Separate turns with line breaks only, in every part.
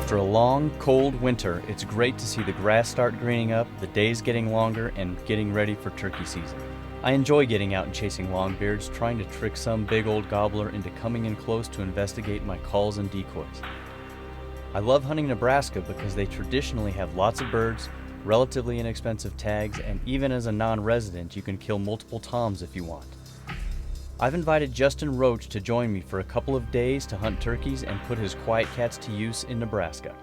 After a long, cold winter, it's great to see the grass start greening up, the days getting longer, and getting ready for turkey season. I enjoy getting out and chasing longbeards, trying to trick some big old gobbler into coming in close to investigate my calls and decoys. I love hunting Nebraska because they traditionally have lots of birds, relatively inexpensive tags, and even as a non-resident, you can kill multiple toms if you want. I've invited Justin Roach to join me for a couple of days to hunt turkeys and put his quiet cats to use in Nebraska.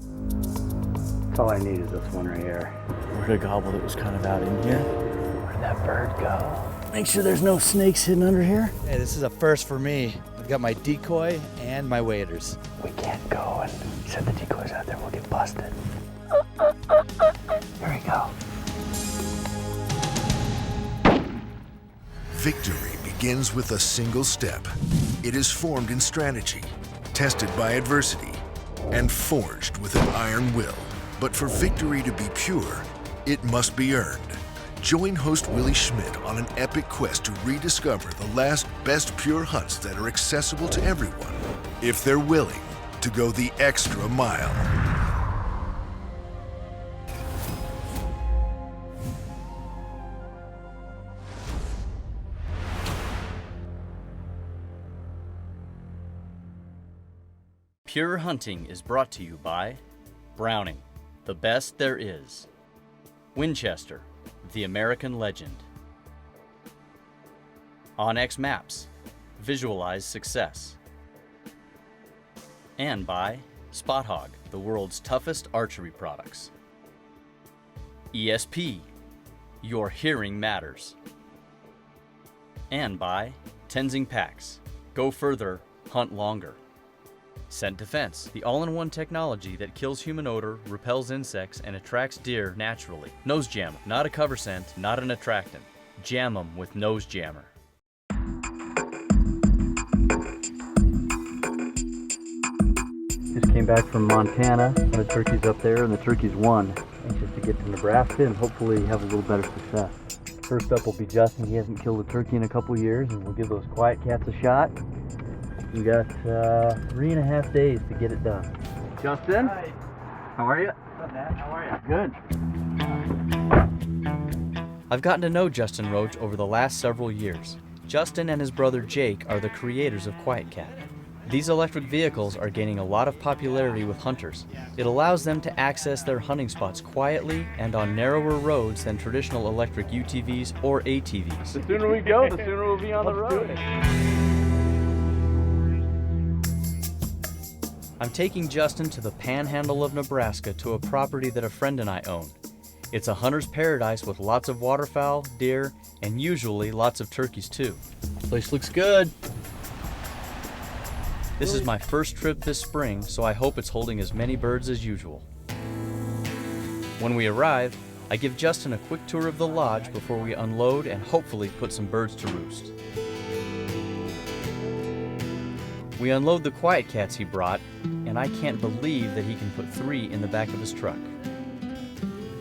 That's all I need is this one right here.
Where'd a gobble that was kind of out in here?
Where'd that bird go?
Make sure there's no snakes hidden under here.
Hey, this is a first for me. I've got my decoy and my waders.
We can't go and set the decoys out there, we'll get busted. Here we go.
Victory begins with a single step. It is formed in strategy, tested by adversity, and forged with an iron will. But for victory to be pure, it must be earned. Join host Willie Schmidt on an epic quest to rediscover the last best pure hunts that are accessible to everyone, if they're willing to go the extra mile.
Pure Hunting is brought to you by Browning, the best there is. Winchester, the American legend. OnX Maps, visualize success. And by Spot Hog, the world's toughest archery products. ESP, your hearing matters. And by Tenzing Packs, go further, hunt longer. Scent Defense, the all-in-one technology that kills human odor, repels insects, and attracts deer naturally. Nose Jammer, not a cover scent, not an attractant. Jam 'em with Nose Jammer.
Just came back from Montana, the turkeys up there, and the turkeys won. Anxious to get to Nebraska and hopefully have a little better success. First up will be Justin. He hasn't killed a turkey in a couple years, and we'll give those quiet cats a shot. We got 3.5 days to get it done. Justin?
Hi.
How are you?
What's up, man? How are you?
Good.
I've gotten to know Justin Roach over the last several years. Justin and his brother Jake are the creators of Quiet Cat. These electric vehicles are gaining a lot of popularity with hunters. It allows them to access their hunting spots quietly and on narrower roads than traditional electric UTVs or ATVs.
The sooner we go, the sooner we'll be on the road.
I'm taking Justin to the Panhandle of Nebraska to a property that a friend and I own. It's a hunter's paradise with lots of waterfowl, deer, and usually lots of turkeys too.
Place looks good.
This is my first trip this spring, so I hope it's holding as many birds as usual. When we arrive, I give Justin a quick tour of the lodge before we unload and hopefully put some birds to roost. We unload the quiet cats he brought, and I can't believe that he can put 3 in the back of his truck.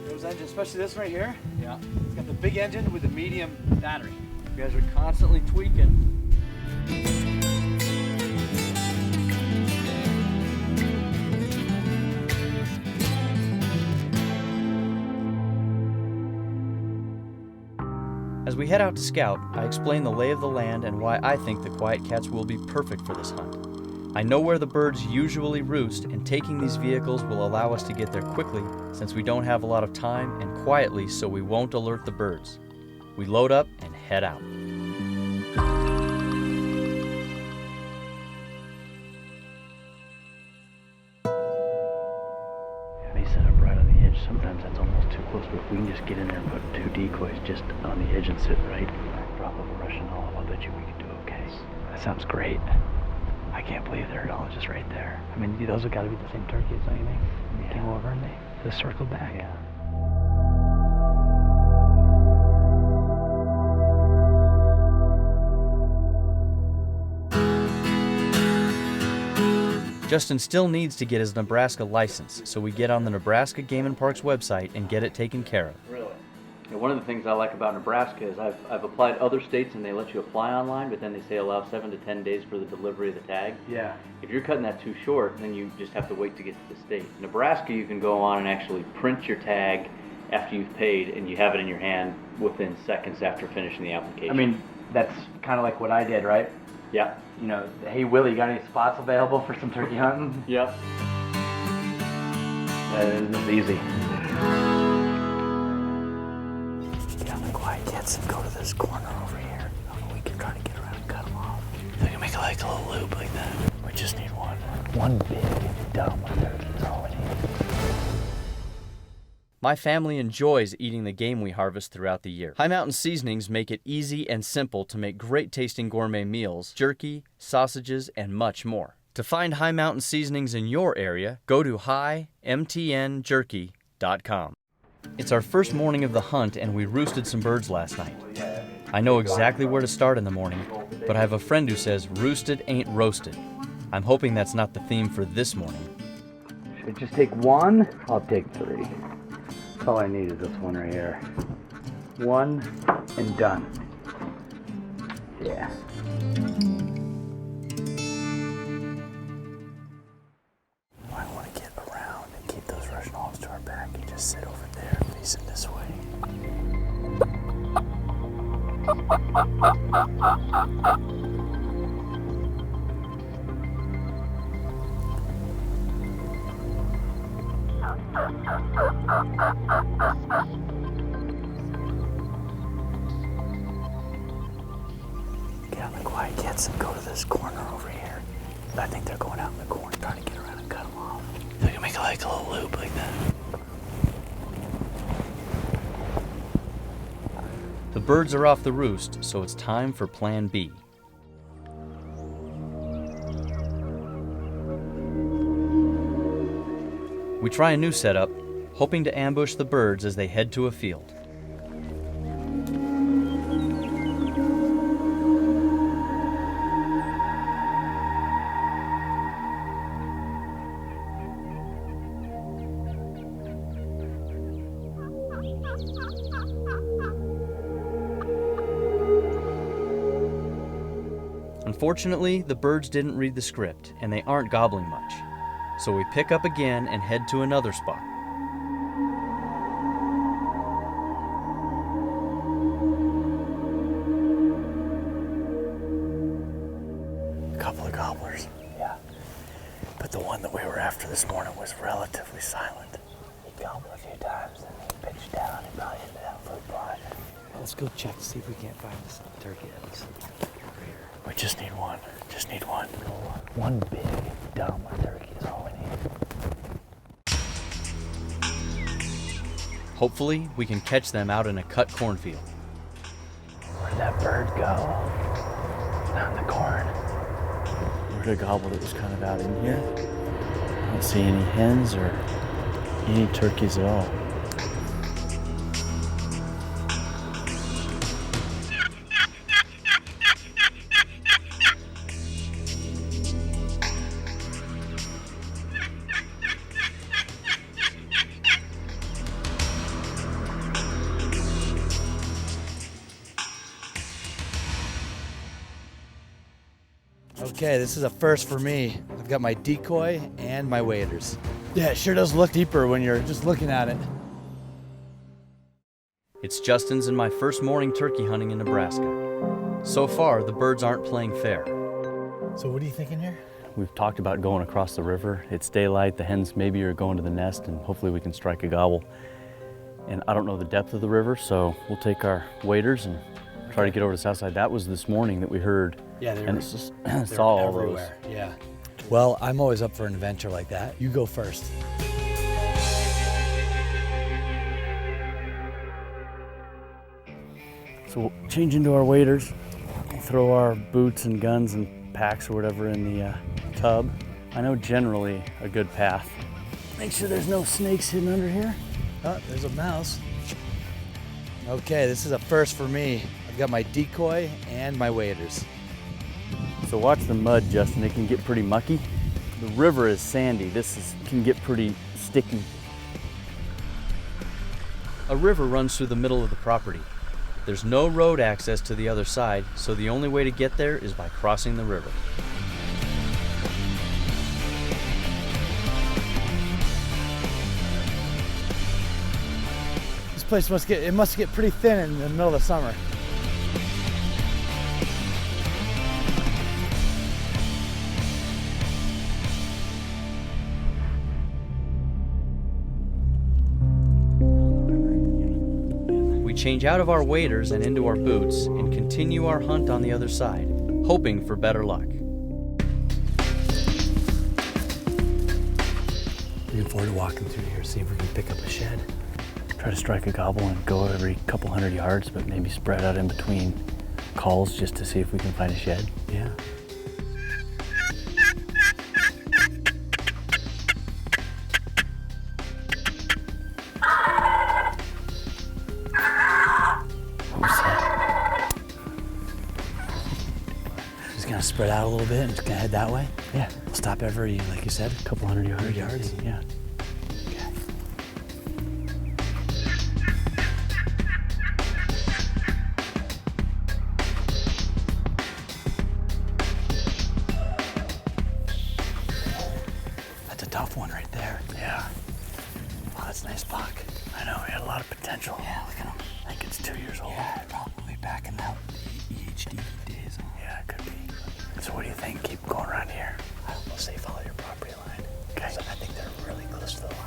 Those engines, especially this right here. Yeah. It's got the big engine with the medium battery.
You guys are constantly tweaking. As we head out to scout, I explain the lay of the land and why I think the quiet cats will be perfect for this hunt. I know where the birds usually roost, and taking these vehicles will allow us to get there quickly since we don't have a lot of time, and quietly so we won't alert the birds. We load up and head out.
They set up right on the edge. Sometimes that's almost too close, but if we can just get in there and put 2 decoys just on the edge and sit right, drop of a Russian olive, I'll bet you we can do okay. That sounds great. I can't believe they're all just right there. I mean, those have got to be the same turkeys, don't you think? They came over and they just circled back. Yeah.
Justin still needs to get his Nebraska license, so we get on the Nebraska Game and Parks website and get it taken care of.
Really?
And one of the things I like about Nebraska is I've applied other states and they let you apply online, but then they say allow 7 to 10 days for the delivery of the tag.
Yeah.
If you're cutting that too short, then you just have to wait to get to the state. Nebraska, you can go on and actually print your tag after you've paid, and you have it in your hand within seconds after finishing the application.
I mean, that's kind of like what I did, right?
yeah.
You know, hey Willie, you got any spots available for some turkey hunting?
Yep.
This is easy.
Get on the quiet kids and go to this corner over here. We can try to get around and cut them off. We can make like a little loop like that. We just need one. One big dumb turkey is all we need.
My family enjoys eating the game we harvest throughout the year. High Mountain Seasonings make it easy and simple to make great tasting gourmet meals, jerky, sausages, and much more. To find High Mountain Seasonings in your area, go to himtnjerky.com. It's our first morning of the hunt and we roosted some birds last night. I know exactly where to start in the morning, but I have a friend who says roosted ain't roasted. I'm hoping that's not the theme for this morning.
Should I just take one? I'll take 3. All I need is this one right here. 1 and done. Yeah.
I want to get around and keep those Russian hogs to our back and just sit over there facing this way. Get on the quiet kids and go to this corner over here. I think they're going out in the corner trying to get around and cut them off. We can make like a little loop like that.
The birds are off the roost, so it's time for Plan B. We try a new setup, hoping to ambush the birds as they head to a field. Unfortunately, the birds didn't read the script, and they aren't gobbling much. So we pick up again and head to another spot.
A couple of gobblers. Yeah. But the one that we were after this morning was relatively silent. He gobbled a few times, then he pitched down and probably hit that food plot.
Let's go check to see if we can't find this turkey.
We just need one. Just need one. One big dumb turkey is all we need.
Hopefully, we can catch them out in a cut cornfield.
Where'd that bird go? Not in the corn.
We heard a gobble that was kind of out in here. I don't see any hens or any turkeys at all.
Okay, this is a first for me. I've got my decoy and my waders. Yeah, it sure does look deeper when you're just looking at it.
It's Justin's and my first morning turkey hunting in Nebraska. So far, the birds aren't playing fair.
So what are you thinking here?
We've talked about going across the river. It's daylight, the hens maybe are going to the nest, and hopefully we can strike a gobble. And I don't know the depth of the river, so we'll take our waders and try to get over to the south side. That was this morning that we heard.
Yeah,
and it's just saw all those.
Yeah. Well, I'm always up for an adventure like that. You go first.
So we'll change into our waders, throw our boots and guns and packs or whatever in the tub. I know generally a good path.
Make sure there's no snakes hidden under here.
Oh, there's a mouse. Okay, this is a first for me. I've got my decoy and my waders.
So watch the mud, Justin. It can get pretty mucky. The river is sandy. Can get pretty sticky.
A river runs through the middle of the property. There's no road access to the other side, so the only way to get there is by crossing the river.
This place must get pretty thin in the middle of the summer.
We change out of our waders and into our boots and continue our hunt on the other side, hoping for better luck.
Looking forward to walking through here, see if we can pick up a shed. Try to strike a gobble and go every couple hundred yards, but maybe spread out in between calls just to see if we can find a shed. Yeah. Just gonna spread out a little bit and just gonna head that way? Yeah. We'll stop every, like you said, a couple hundred yards. Yeah. Okay. That's a tough one right there. Yeah. Oh, that's a nice buck. I know, he had a lot of potential. Yeah, look at him. I think it's 2 years old. Yeah, probably back in that EHD days. Yeah, it could be. So what do you think? Keep going around here. I will say follow your property line. Okay. So I think they're really close to the line.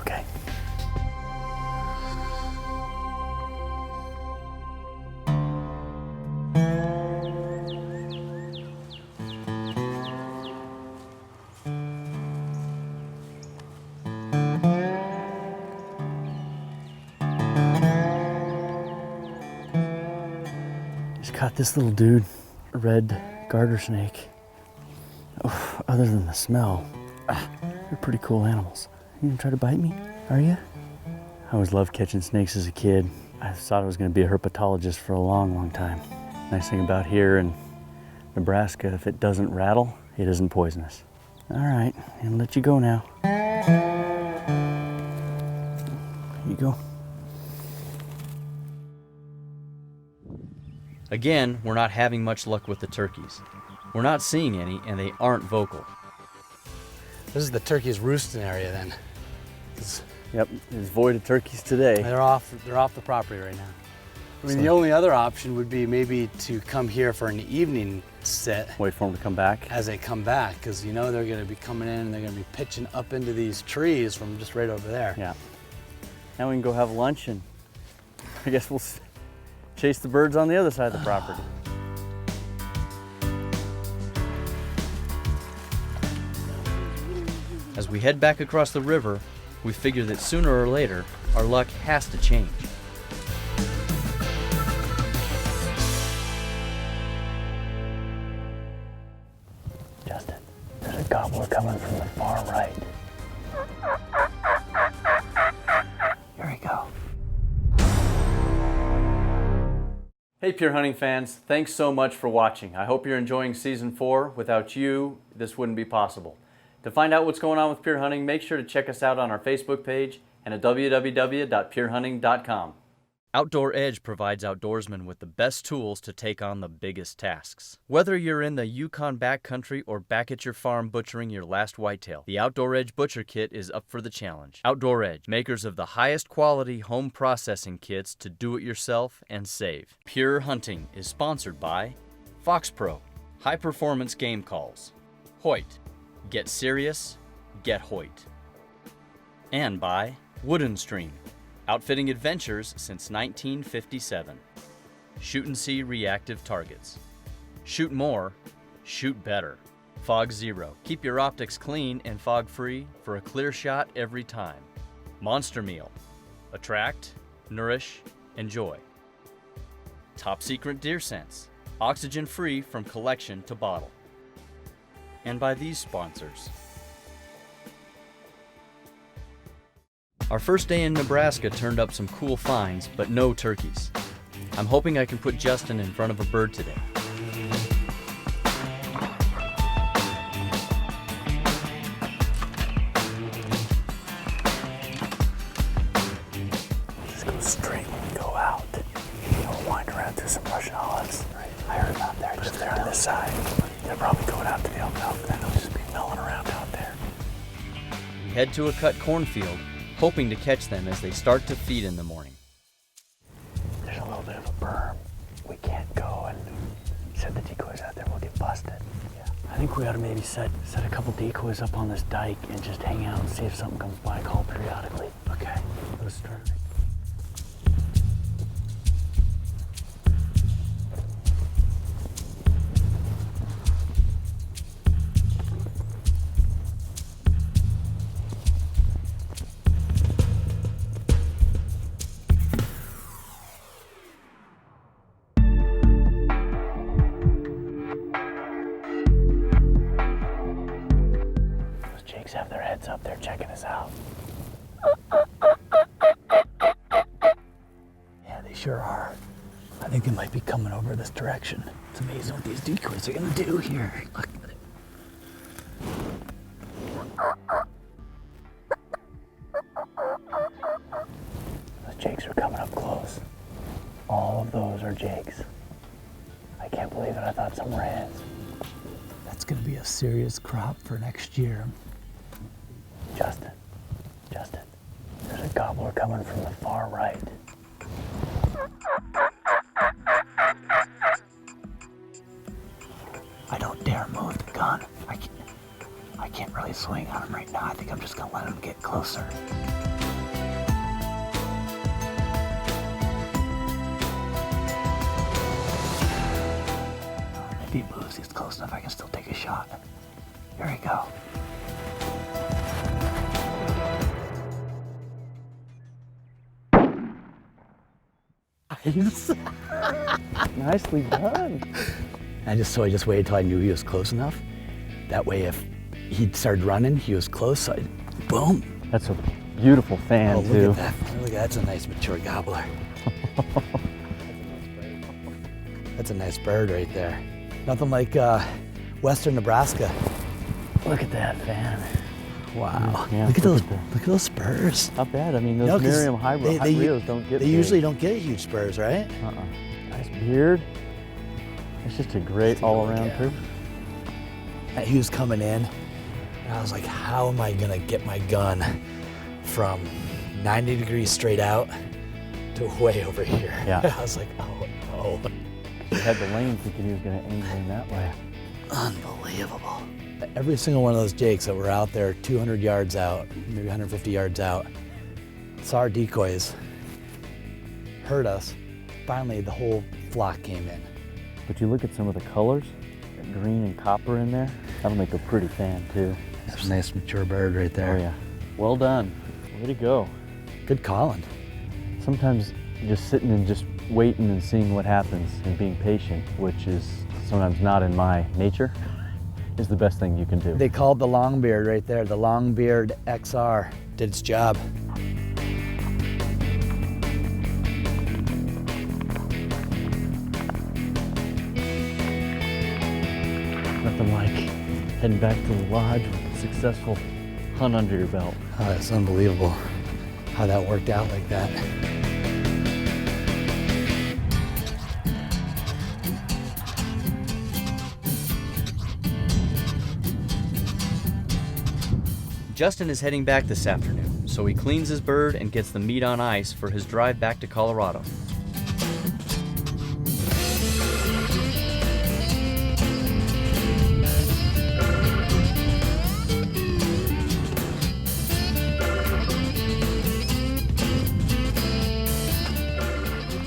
Okay. Just caught this little dude, a red garter snake. Oh, other than the smell, they're pretty cool animals. You gonna try to bite me? Are you? I always loved catching snakes as a kid. I thought I was gonna be a herpetologist for a long, long time. Nice thing about here in Nebraska, if it doesn't rattle, it isn't poisonous. All right, I'm gonna let you go now. Here you go.
Again, we're not having much luck with the turkeys. We're not seeing any, and they aren't vocal.
This is the turkeys' roosting area then.
Yep, it's void of turkeys today.
They're off the property right now. I mean, the only other option would be maybe to come here for an evening sit.
Wait for them to come back.
As they come back, because you know they're going to be coming in and they're going to be pitching up into these trees from just right over there.
Yeah. Now we can go have lunch, and I guess we'll chase the birds on the other side of the property.
As we head back across the river, we figure that sooner or later, our luck has to change.
Justin, there's a gobbler coming from the far right. Here we go.
Hey Pure Hunting fans, thanks so much for watching. I hope you're enjoying Season 4. Without you, this wouldn't be possible. To find out what's going on with Pure Hunting, make sure to check us out on our Facebook page and at www.purehunting.com. Outdoor Edge provides outdoorsmen with the best tools to take on the biggest tasks. Whether you're in the Yukon backcountry or back at your farm butchering your last whitetail, the Outdoor Edge Butcher Kit is up for the challenge. Outdoor Edge, makers of the highest quality home processing kits to do it yourself and save. Pure Hunting is sponsored by Fox Pro, high performance game calls, Hoyt, get serious, get Hoyt, and by Wooden Stream, outfitting adventures since 1957. Shoot and See reactive targets. Shoot more, shoot better. Fog Zero, keep your optics clean and fog free for a clear shot every time. Monster Meal, attract, nourish, enjoy. Top Secret Deer Sense, oxygen free from collection to bottle. And by these sponsors. Our first day in Nebraska turned up some cool finds, but no turkeys. I'm hoping I can put Justin in front of a bird today.
Just go
head to a cut cornfield, hoping to catch them as they start to feed in the morning.
There's a little bit of a berm. We can't go and set the decoys out there. We'll get busted. Yeah. I think we ought to maybe set a couple decoys up on this dike and just hang out and see if something comes by. Call periodically. Okay. Let's start. Have their heads up there checking us out. Yeah, they sure are. I think they might be coming over this direction. It's amazing what these decoys are gonna do here. Look at it. Those jakes are coming up close. All of those are jakes. I can't believe it. I thought some were hens. That's gonna be a serious crop for next year. Justin, there's a gobbler coming from the far right. I don't dare move the gun. I can't really swing on him right now. I think I'm just gonna let him get closer. If he moves, he's close enough, I can still take a shot. Here we go.
Nicely done.
I just waited till I knew he was close enough. That way, if he started running, he was close. So boom.
That's a beautiful fan,
oh,
too.
Look at that. Look at that. That's a nice mature gobbler. That's a nice bird right there. Nothing like western Nebraska. Look at that fan. Wow.
Yeah,
look at those spurs.
Not bad. I mean, those Merriam Hybrios don't get
They usually don't get huge spurs, right?
Nice beard. It's just a great all-around trip.
He was coming in, and I was like, how am I gonna get my gun from 90 degrees straight out to way over here?
Yeah.
I was like, oh no.
He had the lane thinking he was gonna aim him that way.
Unbelievable. Every single one of those jakes that were out there 200 yards out, maybe 150 yards out, saw our decoys, heard us. Finally, the whole flock came in.
But you look at some of the colors, that green and copper in there, that'll make a pretty fan too.
That's a nice mature bird right there.
Oh yeah. Well done. Way to go.
Good calling.
Sometimes just sitting and just waiting and seeing what happens and being patient, which is sometimes not in my nature, is the best thing you can do.
They called the longbeard right there, the longbeard XR did its job.
Nothing like heading back to the lodge with a successful hunt under your belt.
Oh, that's unbelievable how that worked out like that.
Justin is heading back this afternoon, so he cleans his bird and gets the meat on ice for his drive back to Colorado.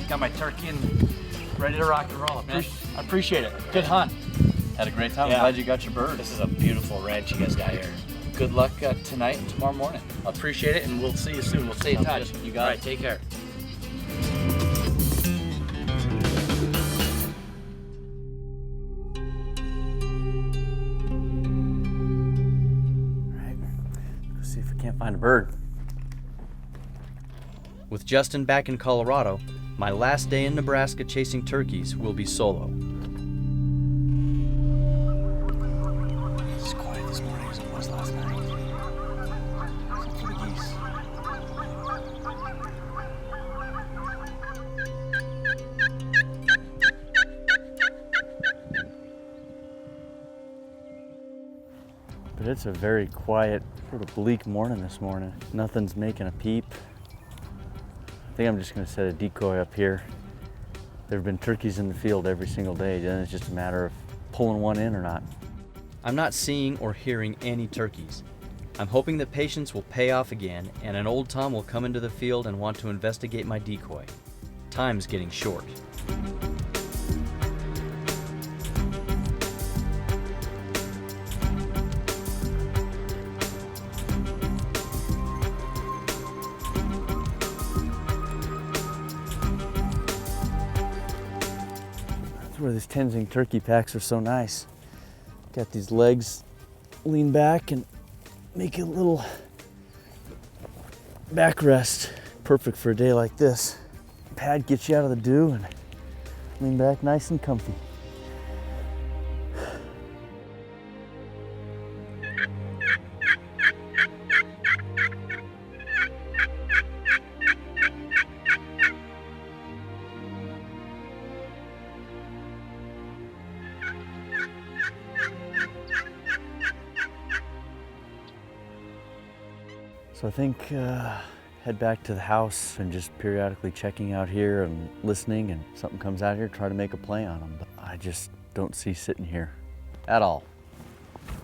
Got my turkey and ready to rock and roll, man. I appreciate it. Good hunt.
Had a great time.
Yeah.
I'm glad you got your bird.
This is a beautiful ranch you guys got here. Good luck tonight and tomorrow morning. I appreciate it, and we'll see you soon. We'll stay in touch.
You got
All
it.
right, take care.
All right, let's see if we can't find a bird. With Justin back in Colorado, my last day in Nebraska chasing turkeys will be solo.
It's quiet this morning as it was last night. Except for the geese.
But it's a very quiet, sort of bleak morning this morning. Nothing's making a peep. I think I'm just gonna set a decoy up here. There have been turkeys in the field every single day, then it's just a matter of pulling one in or not.
I'm not seeing or hearing any turkeys. I'm hoping that patience will pay off again and an old Tom will come into the field and want to investigate my decoy. Time's getting short.
That's where these Tenzing turkey packs are so nice. Got these legs lean back and make a little backrest. Perfect for a day like this. Pad gets you out of the dew and lean back nice and comfy. So I think head back to the house and just periodically checking out here and listening, and if something comes out here, try to make a play on them. But I just don't see sitting here at all.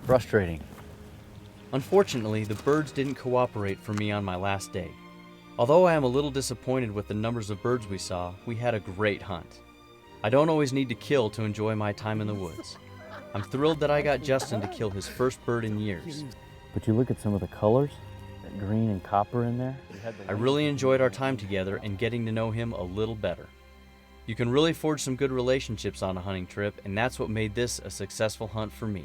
Frustrating.
Unfortunately, the birds didn't cooperate for me on my last day. Although I am a little disappointed with the numbers of birds we saw, we had a great hunt. I don't always need to kill to enjoy my time in the woods. I'm thrilled that I got Justin to kill his first bird in years.
But you look at some of the colors, that green and copper in there.
I really enjoyed our time together and getting to know him a little better. You can really forge some good relationships on a hunting trip, and that's what made this a successful hunt for me.